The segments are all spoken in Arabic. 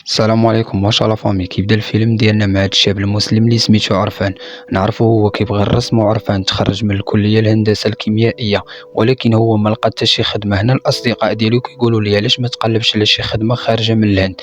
السلام عليكم. واش لا فامي كيبدا الفيلم ديالنا مع هاد الشاب المسلم اللي سميتو عرفان. نعرفو هو كيبغي الرسم، وعرفان تخرج من الكليه الهندسه الكيميائيه، ولكن هو ما لقى حتى شي خدمه. هنا الاصدقاء ديالو كيقولوا ليه علاش ما تقلبش على شي خدمه خارجه من الهند.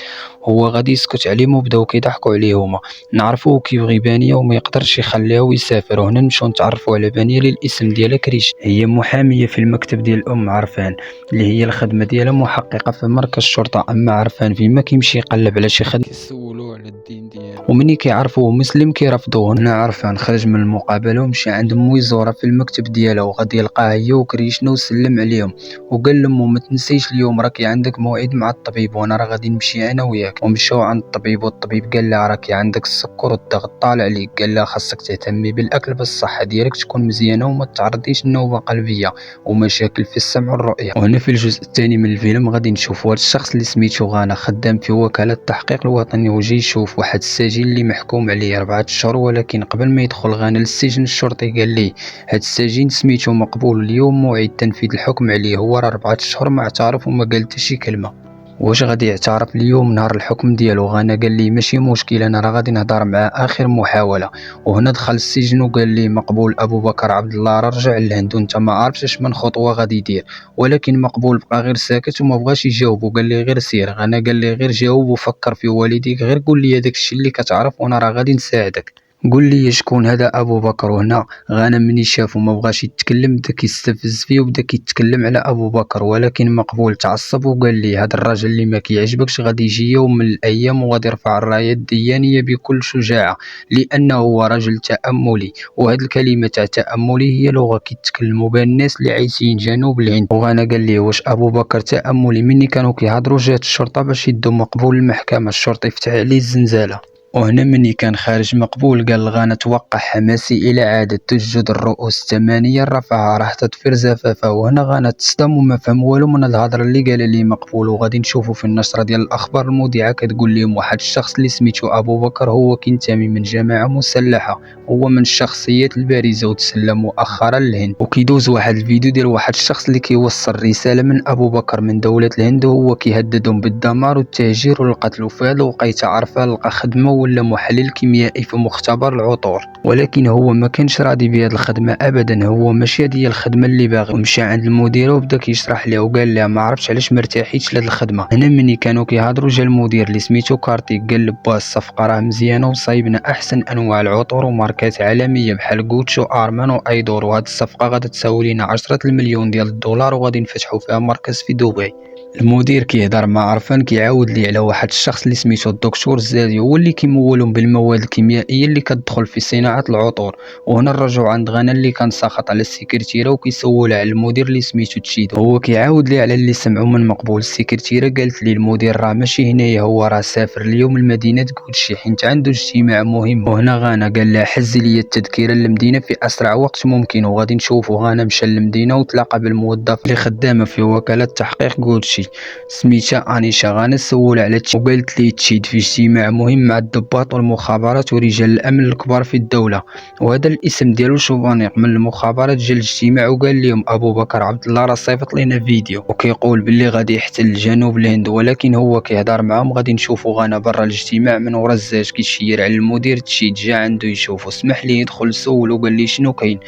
هو غادي يسكت عليهم وبداو كيضحكوا عليه هما. نعرفو كيبغي بانيه وما يقدرش يخليها ويسافر. وهنا نمشيو نتعرفوا على بانيه اللي الاسم ديالها كريش. هي محاميه في المكتب ديال ام عرفان، اللي هي الخدمه ديالها محققه في مركز الشرطه. اما عرفان فيما كيمشي يقلب على شي خدمه كيسولوه على الدين ديالو، ومني كيعرفوه مسلم كيرفضوه. هنا عرفان خرج من المقابله ومشى عند مو يزورها في المكتب ديالها، وغادي يلقاها هي وكريشنا وسلم عليهم وقال لمو ما تنسيش اليوم راكي عندك موعد مع الطبيب، وانا راه غادي نمشي انا وياك. ومشاو عند الطبيب، والطبيب قال لها راكي عندك السكر والضغط طالع عليك. قال لها خاصك تهتمي بالاكل باش الصحه ديالك تكون مزيانه وما تعرضيش لنوبه قلبيه ومشاكل في السمع والرؤيه. وهنا في الجزء الثاني من الفيلم غادي نشوفوا هذا الشخص اللي سميتو غانا، خدام في وكاله التحقيق الوطني، وجي يشوف واحد السجين اللي محكوم عليه 4 اشهر. ولكن قبل ما يدخل غانا للسجن الشرطي قال ليه هاد السجين سميتو مقبول، اليوم موعد تنفيذ الحكم عليه. هو راه 4 اشهر ما اعترف وما قال حتى شي كلمه. واش غادي يعترف اليوم نهار الحكم ديالو؟ غانا قال لي ماشي مشكل، انا راه غادي نهضر معاه اخر محاوله. وهنا دخل السجن وقال لي مقبول ابو بكر عبد الله راه رجع للهند وانت ما عارفش اش من خطوه غادي يدير. ولكن مقبول بقى غير ساكت وما بغاش يجاوب، وقال لي غير سير. غانا قال لي غير جاوب وفكر في والديك، غير قول لي هذاك الشيء اللي كتعرف وانا راه غادي نساعدك. قول لي شكون هذا ابو بكر. وهنا غانا مني شافو ما بغاش يتكلم بدا كيستفز فيه وبدا كيتكلم على ابو بكر. ولكن مقبول تعصب وقال لي هذا الراجل اللي ما كيعجبكش غادي يجي يوم من الايام وغادي يرفع الرايه الديانيه بكل شجاعه، لانه هو رجل تاملي. وهذه الكلمه تاع تاملي هي لغه كيتكلموا بها الناس اللي عايشين جنوب الهند. وغانا قال لي واش ابو بكر تاملي؟ مني كانوا كيهضروا جات الشرطه باش يدوا مقبول للمحكمه، الشرطي فتح عليه الزنزاله. وهنا مني كان خارج مقبول قال غانا توقع حماسي إلى عادة تسجد الرؤوس 8 رفعها راح تطفر زفافها. وهنا غانا تصدم وما فهم والو من الهضره اللي قال لي مقبول. وغادي نشوفوا في النشره ديال الاخبار المذيعه كتقول لهم واحد الشخص اللي سميتو ابو بكر هو كينتمي من جماعه مسلحه، هو من الشخصيات البارزه وتسلم مؤخرا للهند. وكيدوز واحد الفيديو ديال واحد الشخص اللي كيوصل رساله من ابو بكر من دوله الهند، وهو كيهددهم بالدمار والتهجير والقتل. وفي هذه الوقيته عرفان لقى خدمه ولا محلل كيميائي في مختبر العطور. ولكن هو ما كانش راضي بهذه الخدمه ابدا، هو ماشي هذه هي الخدمه اللي باغي. ومشى عند المدير وبدا كيشرح ليه وقال له ما عرفتش علاش مرتاحيتش لهذه الخدمه. هنا مني كانوا كيهضروا جا المدير اللي سميتو كارتيك قال لباس الصفقه راه مزيانه وصايبنا احسن انواع العطور وماركات عالميه بحال غوتشو ارمان وايدور، وهذه الصفقه غادي تساوي لنا 10 المليون ديال الدولار وغادي نفتحوا فيها مركز في دبي. المدير كيهضر مع عرفان كيعاود ليه على واحد الشخص اللي سميتو الدكتور الزادي، هو اللي كيمولهم بالمواد الكيميائيه اللي كتدخل في صناعه العطور. وهنا نرجعوا عند غانا اللي كان ساخط على السكرتيره وكيسول على المدير اللي سميتو تشيدو. هو كيعاود ليه على اللي سمعوا من مقبول. السكرتيره قالت لي المدير راه ماشي هنايا، هو راه سافر اليوم لمدينه كوتشي حيت عنده اجتماع مهم. وهنا غانا قال لها حز لي التذكره للمدينه في اسرع وقت ممكن. وغادي نشوفوا غانا مشى للمدينه وتلاقى بالموظف اللي خدامه في وكاله تحقيق كوتشي سميتها انيشا. غانا سول على وقالت لي تشيد في اجتماع مهم مع الضباط والمخابرات ورجال الامن الكبار في الدوله. وهذا الاسم ديالو شوفانيق من المخابرات جا الاجتماع وقال لهم ابو بكر عبد الله راه صيفط لنا فيديو وكيقول باللي غادي يحتل جنوب الهند. ولكن هو كيهضر معاهم. غادي نشوفوا غانا برا الاجتماع من ورا الزاج كيشير على المدير. تشيد جا عنده يشوفه، سمح لي يدخل سولو قال لي شنو كاين.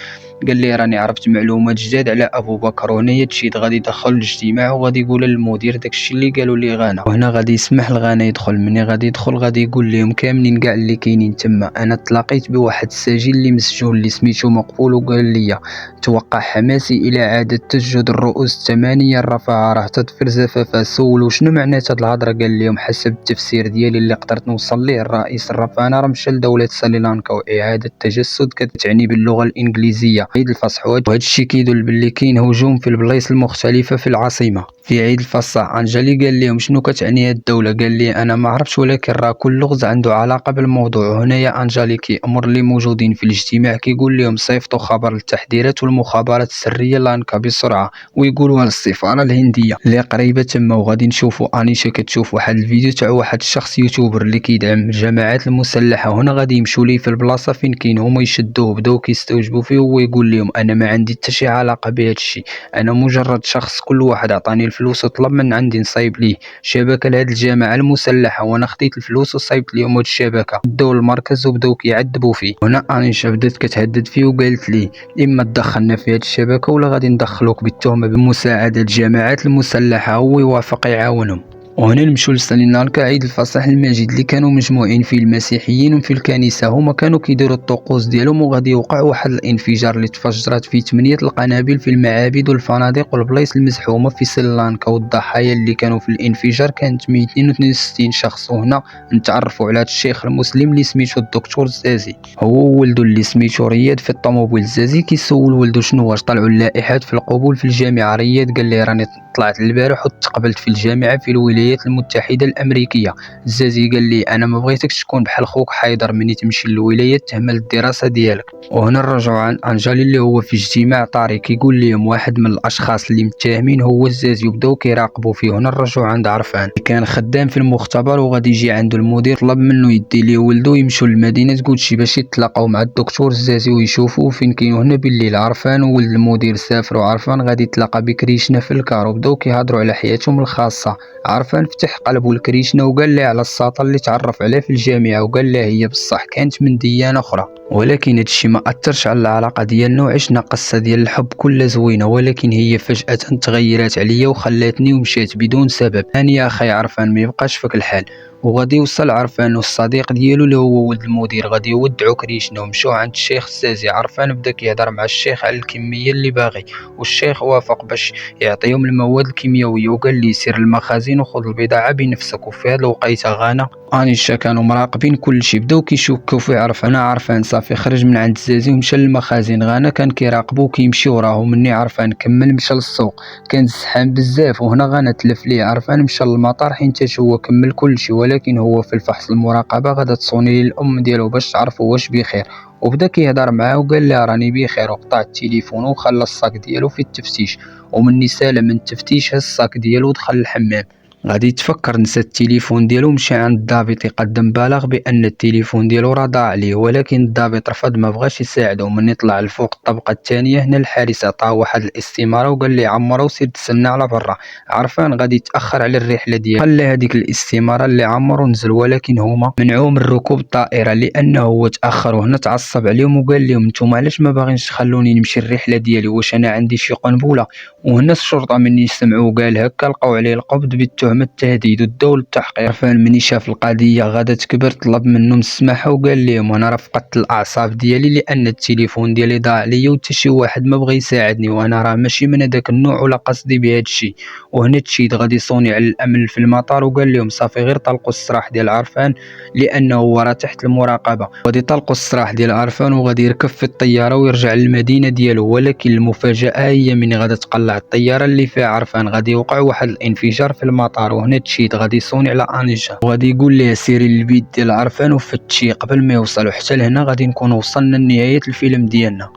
قال لي راني عرفت معلومات جداد على ابو بكر. وهنايا تشيد غادي يدخل الاجتماع وغادي يقول للمدير داكشي اللي قالوا لي غانا. وهنا غادي يسمح لغانا يدخل. مني غادي يدخل غادي يقول لهم كاملين كاع اللي كاينين تما انا تلاقيت بواحد السجين اللي مسجون اللي سميتو مقبول وقال لي توقع حماسي الى عاده تسجد الرؤوس 8 رفعها راه تطفر زفافها. سولوا شنو معنات هاد الهضره. قال لهم حسب التفسير ديالي اللي قدرت نوصل ليه الرئيس الرفانه راه مشى لدوله سريلانكا واعاده التجسد كتعني باللغه الانجليزيه عيد الفصح. وهذا الشيء كيدل باللي كاين هجوم في البلايص المختلفه في العاصمه في عيد الفصح. انجلي قال لهم شنو كتعني هاد الدوله. قال لي انا ما عرفتش ولكن راه كل لغز عنده علاقه بالموضوع. هنايا انجلي كيامر اللي موجودين في الاجتماع كيقول لهم صيفطوا خبر التحذيرات والمخابرات السريه لانكا بسرعه ويقولوها للسفاره الهنديه اللي قريبه تما. وغادي نشوفوا انيشا كتشوف واحد الفيديو تاع واحد الشخص يوتيوبر اللي كيدعم الجماعات المسلحه. هنا غادي يمشوا ليه في البلاصه فين كاين هما يشدوه بداو كيستوجبوا فيه وهو يقول لهم انا ما عندي حتى شي علاقه بهذا الشيء، انا مجرد شخص كل واحد عطاني الفلوس وطلب من عندي نصايب ليه شبكه لهاد الجماعه المسلحه، وانا خديت الفلوس وصايبت لهم هاد الشبكه. داو المركز وبداو كيعذبوا فيه. هنا انيشا بدات كتهدد فيه وقالت ليه اما تدخلنا في هاد الشبكه ولا غادي ندخلوك بالتهمه بمساعده الجماعات المسلحه. هو يوافق يعاونهم. وهنا نمشيو لسالينا العيد الفصح المجيد اللي كانوا مجموعين فيه المسيحيين وفي الكنيسه. هما كانوا كيديروا الطقوس ديالهم، وغادي يوقع واحد الانفجار اللي تفجرت فيه 8 القنابل في المعابد والفنادق والبلايص المزحومه في سريلانكا. والضحايا اللي كانوا في الانفجار كانت 162 شخص. وهنا نتعرفوا على هذا الشيخ المسلم اللي سميتو الدكتور زازي. هو وولدو اللي سميتو رياض في الطوموبيل. زازي كيسول ولدو شنو واش طلعوا اللائحات في القبول في الجامعه. رياض قال ليه راني طلعت البارح وتقبلت في الجامعه في الولايات المتحده الامريكيه. زازي قال لي انا ما بغيتكش تكون بحال خوك حيدر مني تمشي للولايات تهمل الدراسه ديالك. وهنا نرجعوا عن انجالي اللي هو في اجتماع طارئ كيقول لهم واحد من الاشخاص اللي متهمين هو الزازي، وبداو كيراقبوا فيه. هنا نرجعوا عند عرفان اللي كان خدام في المختبر وغادي يجي عنده المدير، طلب منه يدي ليه ولده يمشوا لمدينه قدشي باش يتلاقاو مع الدكتور الزازي ويشوفوا فين كاينو. هنا بالليل عرفان وولد المدير سافروا. عرفان غادي يتلاقى بكريشنا في الكار وبداو كيهضروا على حياتهم الخاصه. عرفان فتح قلبه لكريشنا وقال ليه على الساطه اللي تعرف عليه في الجامعه، وقال ليه هي بصح كانت من ديانه اخرى، ولكن هادشي ما اثرش على العلاقه ديالنا وعشنا قصه ديال الحب كلها زوينه. ولكن هي فجاه تغيرات عليا وخلاتني ومشات بدون سبب. هاني يا اخي عرفان ما يبقاش فيك الحال. وغادي يوصل عرفان والصديق ديالو اللي هو ولد المدير غادي يودعوا كريشنا ومشاو عند الشيخ الزازي. عرفان بدا كيهضر مع الشيخ على الكميه اللي باغي، والشيخ وافق باش يعطيهم المواد الكيميائيه وقال لي سير المخازن وخذ البضاعه بنفسك. وفي هذه الوقيته غانا انيشا كانوا مراقبين كل شيء، بداو كيشكوا في عرفان صافي خرج من عند الزازي ومشى للمخازن. غانا كان كيراقبو كيمشي وراه. مني عرفان كمل مشى للسوق، كان زحام بزاف. وهنا غانا تلف ليه. عرفان مشى للمطار حيت هو كمل كل شيء، ولكن هو في الفحص المراقبه غادا تصوني للام ديالو باش تعرفوا واش بخير. وبدا كيهضر معاه وقال لها راني بخير، وقطع التليفون وخلى الصاك ديالو في التفتيش. ومني سالم من التفتيش هز الصاك ديالو ودخل الحمام. غادي يتفكر نسى التليفون ديالو، مشى عند الضابط يقدم بلاغ بان التليفون ديالو راه ضاع عليه، ولكن الضابط رفض ما بغاش يساعده. ومن يطلع لفوق الطبقه الثانيه هنا الحارس عطاه واحد الاستماره وقال لي عمره وسير تسنى على برا. عرفان غادي يتاخر على الرحله ديالو، خلى هذيك الاستماره اللي عمرو نزل، ولكن هما منعوه من ركوب الطائره لانه هو تاخر. وهنا تعصب عليهم وقال لهم نتوما علاش ما باغينش تخلوني نمشي الرحله ديالي، واش انا عندي شي قنبله؟ وهنا الشرطه مني سمعوا قال هكا لقاو عليه القبض بالتهمه التهديد وداو للتحقيق. عرفان مني شاف القضيه غادا تكبر طلب منهم السماحه وقال لهم انا راه فقدت الاعصاب ديالي لان التليفون ديالي ضاع ليا وحتى شي واحد ما بغى يساعدني، وانا راه ماشي من هذاك النوع ولا قصدي بهذا الشيء. وهنا تشيد غادي يصوني على الامن في المطار وقال لهم صافي غير طلقوا السراح ديال عرفان لانه هو راه تحت المراقبه. غادي يطلقوا السراح ديال عرفان وغادي يركب في الطياره ويرجع للمدينه ديالو. ولكن المفاجاه هي من غادا تقلع الطياره اللي فيها عرفان غادي يوقع واحد الانفجار في المطار. وهنا تشيد غادي يصوني على انيشا وغادي يقول لها سيري للبيت ديال عرفان وفتشي قبل ما يوصل. وحتى لهنا غادي نكون وصلنا لنهايه الفيلم ديالنا.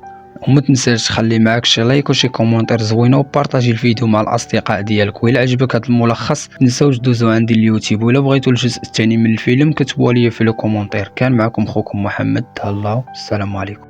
وما تنساش تخلي معاك شي لايك وشي كومونتير زوينه وبارطاجي الفيديو مع الاصدقاء ديالك. وإلا عجبك هذا الملخص تنساوش دوزو عندي اليوتيوب، وإلا بغيتوا الجزء الثاني من الفيلم كتبوا لي في الكومونتير. كان معكم خوكم محمد. تهلاو، السلام عليكم.